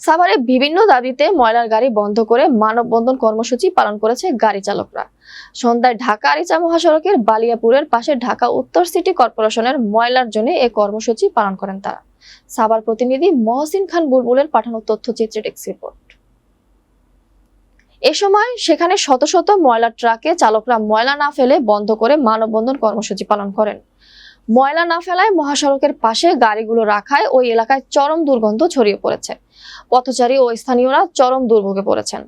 সাভারে বিভিন্ন দাবিতে ময়লার গাড়ি বন্ধ করে মানববন্ধন কর্মসূচি পালন করেছে গাড়ি চালকরা। সন্ধ্যায় ঢাকা আরিচা মহাসড়কের বালিয়াপুরের পাশে ঢাকা উত্তর সিটি কর্পোরেশনের ময়লার জন্য এই কর্মসূচি পালন করেন তারা। সাভার প্রতিনিধি মহসিন খান বুলবুলের পাঠানো তথ্যচিত্রে ডেস্ক রিপোর্ট। এ সময় সেখানে শত শত ময়লার ট্রাকে চালকরা ময়লা না ফেলে বন্ধ করে মানববন্ধন কর্মসূচি পালন করেন। ময়লা না ফেলায় মহাসড়কের পাশে গাড়িগুলো রাখায় ওই এলাকায় চরম দুর্গন্ধ ছড়িয়ে পড়েছে। পথচারী ও স্থানীয়রা চরম দুর্ভোগে পড়েছেন।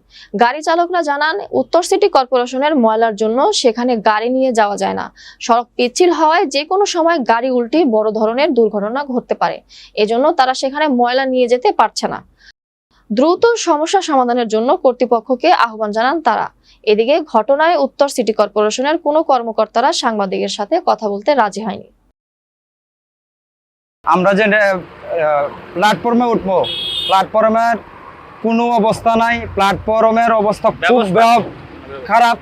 গাড়ি চালকরা জানান, উত্তর সিটি কর্পোরেশনের ময়লার জন্য সেখানে গাড়ি নিয়ে যাওয়া যায় না। সড়ক পিচ্ছিল হওয়ায় যে কোনো সময় গাড়ি উল্টে বড় ধরনের দুর্ঘটনা ঘটতে পারে। এজন্য তারা সেখানে ময়লা নিয়ে যেতে পারছে না। দ্রুত সমস্যা সমাধানের জন্য কর্তৃপক্ষকে আহ্বান জানান তারা। এদিকে ঘটনায় উত্তর সিটি কর্পোরেশনের কোনো কর্মকর্তারা সাংবাদিকের সাথে কথা বলতে রাজি হয়নি। আমরা যে প্ল্যাটফর্মে উঠবো, প্ল্যাটফর্মের কোনো অবস্থা নাই, প্ল্যাটফর্মের অবস্থা খুব খারাপ।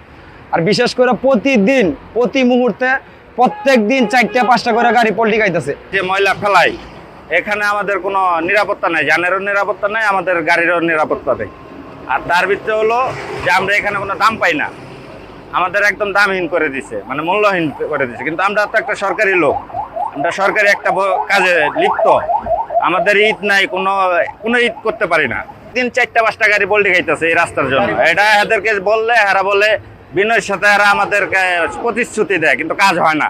আর বিশেষ করে প্রতিদিন প্রতি মুহূর্তে প্রত্যেক দিন 4টা-5টা করে গাড়ি পল্টি খাইতেছে। যে ময়লা ফেলাই এখানে আমাদের কোনো নিরাপত্তা নাই, যানেরও নিরাপত্তা নাই, আমাদের গাড়িরও নিরাপত্তা নেই। আর তার ভিতরে হলো যে আমরা এখানে কোনো দাম পাই না, আমাদের একদম দামহীন করে দিছে, মানে মূল্যহীন করে দিছে। কিন্তু আমরা তো একটা সরকারি লোক, আমরা সরকারি একটা কাজে লিপ্ত, আমাদের ঈদ নাই, কোনো ঈদ করতে পারি না। দিন 4টা-5টা গাড়ি পল্টি খাইতেছে এই রাস্তার জন্য। এটা এদেরকে বললে এরা বলে বিনয়ের সাথে এরা আমাদেরকে প্রতিশ্রুতি দেয়, কিন্তু কাজ হয় না।